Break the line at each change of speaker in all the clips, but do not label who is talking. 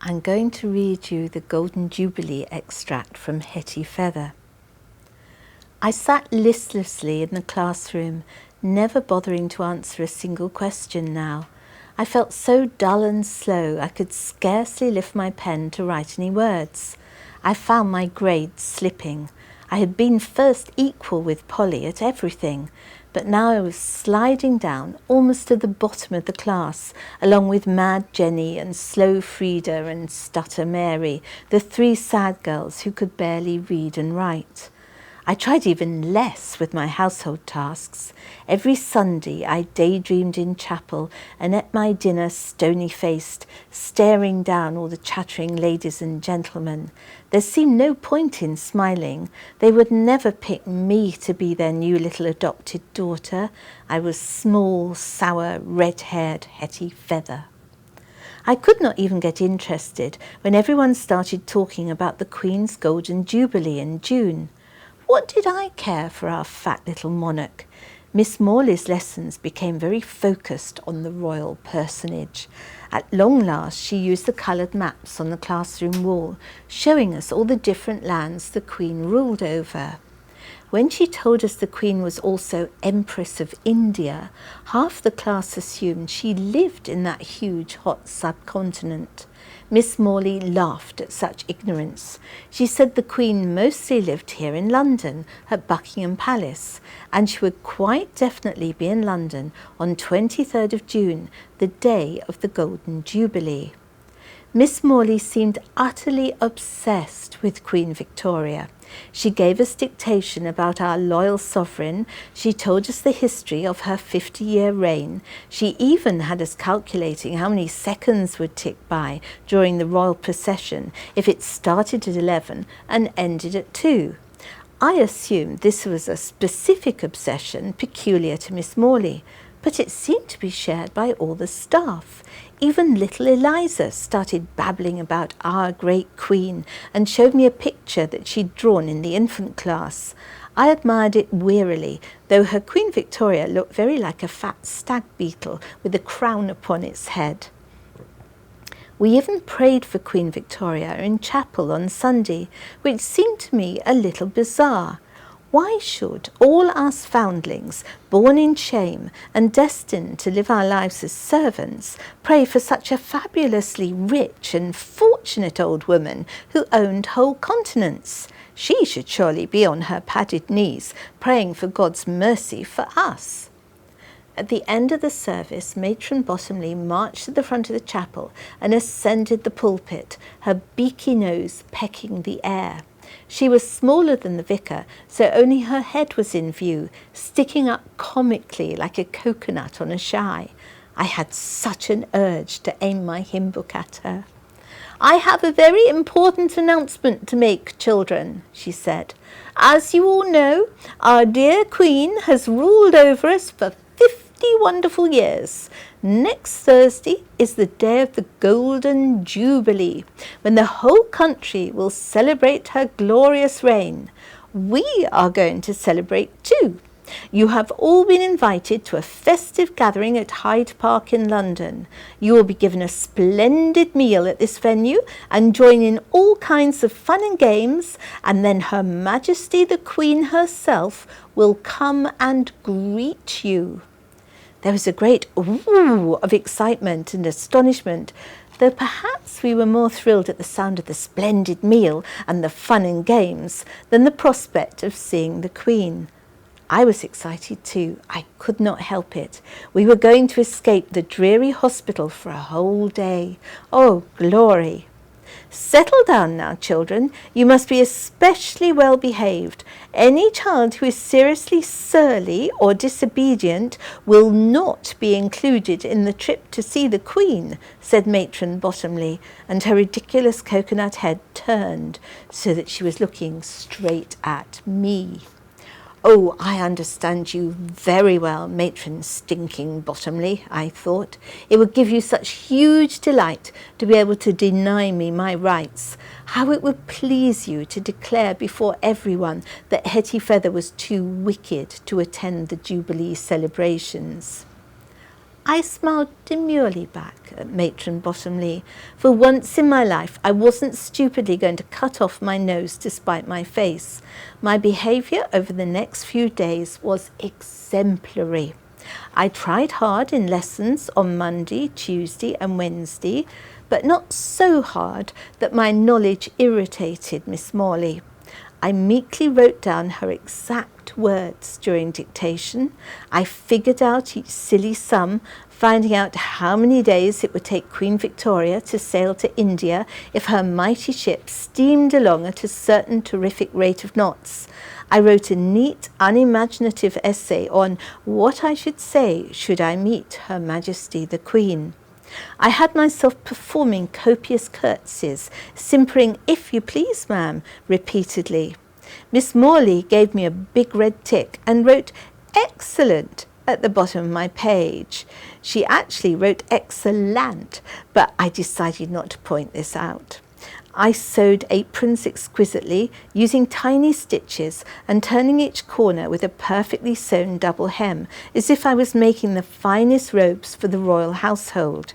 I'm going to read you the Golden Jubilee extract from Hetty Feather. I sat listlessly in the classroom, never bothering to answer a single question now. I felt so dull and slow I could scarcely lift my pen to write any words. I found my grades slipping. I had been first equal with Polly at everything, but now I was sliding down almost to the bottom of the class, along with Mad Jenny and Slow Frida and Stutter Mary, the three sad girls who could barely read and write. I tried even less with my household tasks. Every Sunday I daydreamed in chapel and ate my dinner stony-faced, staring down all the chattering ladies and gentlemen. There seemed no point in smiling. They would never pick me to be their new little adopted daughter. I was small, sour, red-haired Hetty Feather. I could not even get interested when everyone started talking about the Queen's Golden Jubilee in June. What did I care for our fat little monarch? Miss Morley's lessons became very focused on the royal personage. At long last, she used the coloured maps on the classroom wall, showing us all the different lands the Queen ruled over. When she told us the Queen was also Empress of India, half the class assumed she lived in that huge hot subcontinent. Miss Morley laughed at such ignorance. She said the Queen mostly lived here in London, at Buckingham Palace, and she would quite definitely be in London on 23rd of June, the day of the Golden Jubilee. Miss Morley seemed utterly obsessed with Queen Victoria. She gave us dictation about our loyal sovereign. She told us the history of her 50-year reign. She even had us calculating how many seconds would tick by during the royal procession if it started at 11 and ended at 2. I assumed this was a specific obsession peculiar to Miss Morley, but it seemed to be shared by all the staff. Even little Eliza started babbling about our great Queen and showed me a picture that she'd drawn in the infant class. I admired it wearily, though her Queen Victoria looked very like a fat stag beetle with a crown upon its head. We even prayed for Queen Victoria in chapel on Sunday, which seemed to me a little bizarre. Why should all us foundlings, born in shame and destined to live our lives as servants, pray for such a fabulously rich and fortunate old woman who owned whole continents? She should surely be on her padded knees, praying for God's mercy for us. At the end of the service, Matron Bottomley marched to the front of the chapel and ascended the pulpit, her beaky nose pecking the air. She was smaller than the vicar, so only her head was in view, sticking up comically like a coconut on a shy. I had such an urge to aim my hymn book at her. "I have a very important announcement to make, children," she said. "As you all know, our dear Queen has ruled over us for 50 wonderful years. Next Thursday is the day of the Golden Jubilee, when the whole country will celebrate her glorious reign. We are going to celebrate too. You have all been invited to a festive gathering at Hyde Park in London. You will be given a splendid meal at this venue and join in all kinds of fun and games, and then Her Majesty the Queen herself will come and greet you." There was a great ooh of excitement and astonishment, though perhaps we were more thrilled at the sound of the splendid meal and the fun and games than the prospect of seeing the Queen. I was excited too. I could not help it. We were going to escape the dreary hospital for a whole day. Oh, glory! "Settle down now, children. You must be especially well behaved. Any child who is seriously surly or disobedient will not be included in the trip to see the Queen," said Matron Bottomley, and her ridiculous coconut head turned so that she was looking straight at me. "Oh, I understand you very well, Matron Stinking Bottomley," I thought. "It would give you such huge delight to be able to deny me my rights. How it would please you to declare before everyone that Hetty Feather was too wicked to attend the Jubilee celebrations." I smiled demurely back at Matron Bottomley. For once in my life, I wasn't stupidly going to cut off my nose to spite my face. My behaviour over the next few days was exemplary. I tried hard in lessons on Monday, Tuesday and Wednesday, but not so hard that my knowledge irritated Miss Morley. I meekly wrote down her exact words during dictation. I figured out each silly sum, finding out how many days it would take Queen Victoria to sail to India if her mighty ship steamed along at a certain terrific rate of knots. I wrote a neat, unimaginative essay on what I should say should I meet Her Majesty the Queen. I had myself performing copious curtsies, simpering, "If you please, ma'am," repeatedly. Miss Morley gave me a big red tick and wrote "excellent" at the bottom of my page. She actually wrote "excellent," but I decided not to point this out. I sewed aprons exquisitely, using tiny stitches and turning each corner with a perfectly sewn double hem, as if I was making the finest robes for the royal household.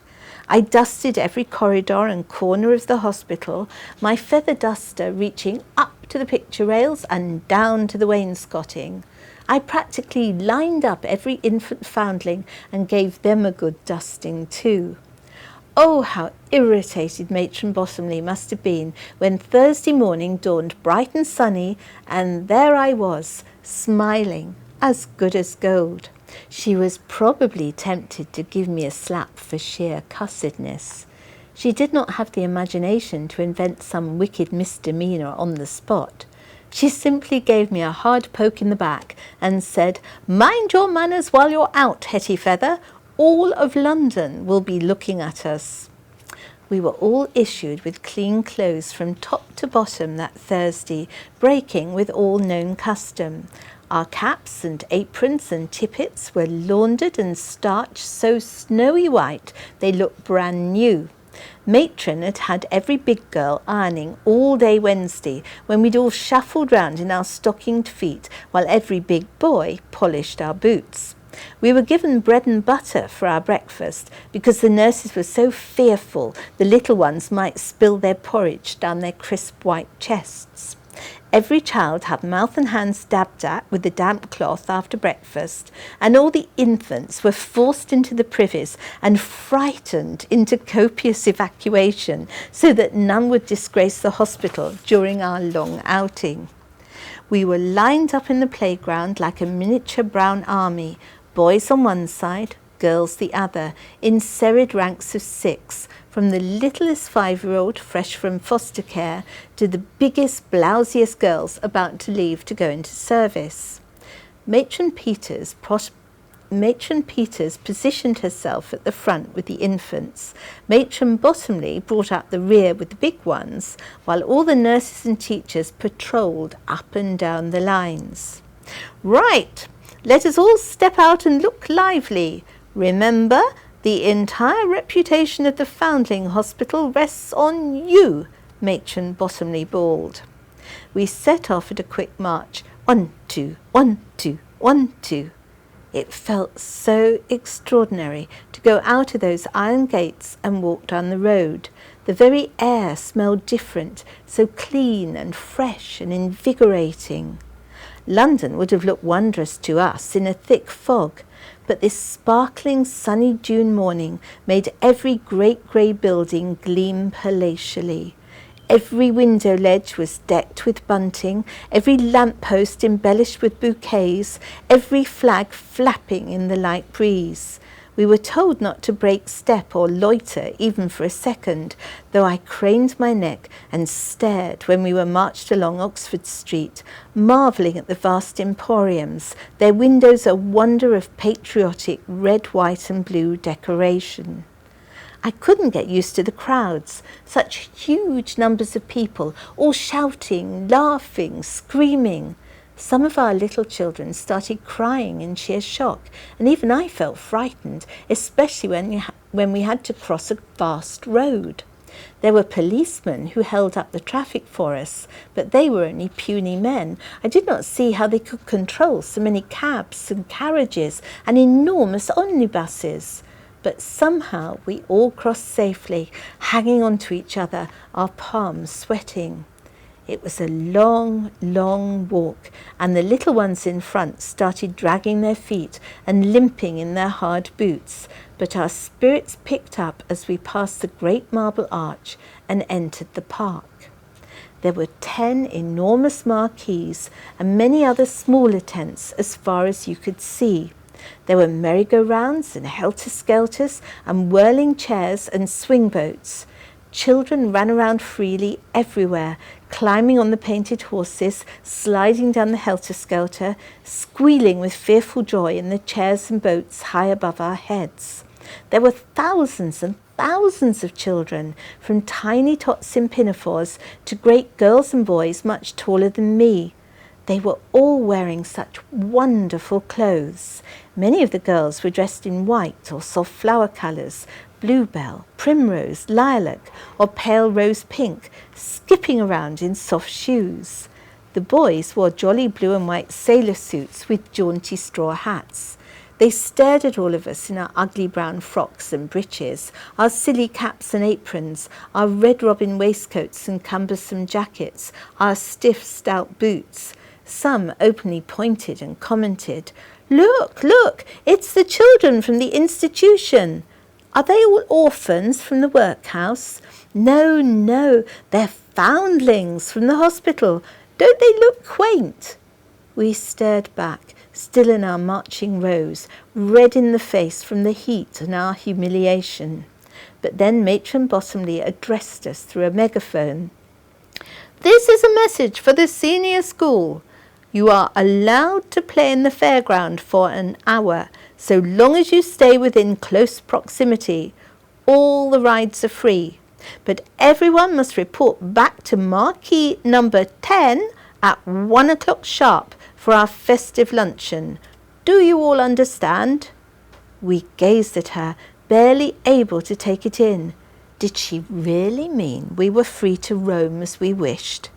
I dusted every corridor and corner of the hospital, my feather duster reaching up to the picture rails and down to the wainscoting. I practically lined up every infant foundling and gave them a good dusting too. Oh, how irritated Matron Bottomley must have been when Thursday morning dawned bright and sunny, and there I was, smiling, as good as gold. She was probably tempted to give me a slap for sheer cussedness. She did not have the imagination to invent some wicked misdemeanour on the spot. She simply gave me a hard poke in the back and said, "Mind your manners while you're out, Hetty Feather. All of London will be looking at us." We were all issued with clean clothes from top to bottom that Thursday, breaking with all known custom. Our caps and aprons and tippets were laundered and starched so snowy white they looked brand new. Matron had had every big girl ironing all day Wednesday, when we'd all shuffled round in our stockinged feet while every big boy polished our boots. We were given bread and butter for our breakfast because the nurses were so fearful the little ones might spill their porridge down their crisp white chests. Every child had mouth and hands dabbed at with the damp cloth after breakfast, and all the infants were forced into the privies and frightened into copious evacuation so that none would disgrace the hospital during our long outing. We were lined up in the playground like a miniature brown army, boys on one side, girls the other, in serried ranks of 6, from the littlest 5-year-old fresh from foster care to the biggest, blousiest girls about to leave to go into service. Matron Peters positioned herself at the front with the infants. Matron Bottomley brought up the rear with the big ones, while all the nurses and teachers patrolled up and down the lines. "Right, let us all step out and look lively. Remember, the entire reputation of the Foundling Hospital rests on you," Matron Bottomley bawled. We set off at a quick march. 1, 2, 1, 2, 1, 2. It felt so extraordinary to go out of those iron gates and walk down the road. The very air smelled different, so clean and fresh and invigorating. London would have looked wondrous to us in a thick fog, but this sparkling sunny June morning made every great grey building gleam palatially. Every window ledge was decked with bunting, every lamp-post embellished with bouquets, every flag flapping in the light breeze. We were told not to break step or loiter even for a second, though I craned my neck and stared when we were marched along Oxford Street, marvelling at the vast emporiums, their windows a wonder of patriotic red, white and blue decoration. I couldn't get used to the crowds, such huge numbers of people, all shouting, laughing, screaming. Some of our little children started crying in sheer shock, and even I felt frightened, especially when we had to cross a vast road. There were policemen who held up the traffic for us, but they were only puny men. I did not see how they could control so many cabs and carriages and enormous omnibuses. but somehow we all crossed safely, hanging on to each other, our palms sweating. It was a long, long walk, and the little ones in front started dragging their feet and limping in their hard boots, but our spirits picked up as we passed the great marble arch and entered the park. There were 10 enormous marquees and many other smaller tents as far as you could see. There were merry-go-rounds and helter-skelters and whirling chairs and swing boats. Children ran around freely everywhere, climbing on the painted horses, sliding down the helter-skelter, squealing with fearful joy in the chairs and boats high above our heads. There were thousands and thousands of children, from tiny tots in pinafores to great girls and boys much taller than me. They were all wearing such wonderful clothes. Many of the girls were dressed in white or soft flower colours, bluebell, primrose, lilac, or pale rose pink, skipping around in soft shoes. The boys wore jolly blue and white sailor suits with jaunty straw hats. They stared at all of us in our ugly brown frocks and breeches, our silly caps and aprons, our red robin waistcoats and cumbersome jackets, our stiff, stout boots. Some openly pointed and commented, "Look, look, it's the children from the institution. Are they all orphans from the workhouse? No, no, they're foundlings from the hospital. Don't they look quaint?" We stared back, still in our marching rows, red in the face from the heat and our humiliation. But then Matron Bottomley addressed us through a megaphone. "This is a message for the senior school. You are allowed to play in the fairground for an hour, so long as you stay within close proximity. All the rides are free. But everyone must report back to marquee number 10 at 1 o'clock sharp for our festive luncheon. Do you all understand?" We gazed at her, barely able to take it in. Did she really mean we were free to roam as we wished?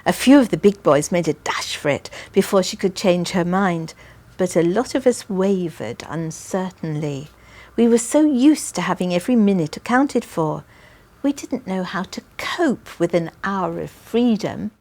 A few of the big boys made a dash for it before she could change her mind, but a lot of us wavered uncertainly. We were so used to having every minute accounted for. We didn't know how to cope with an hour of freedom.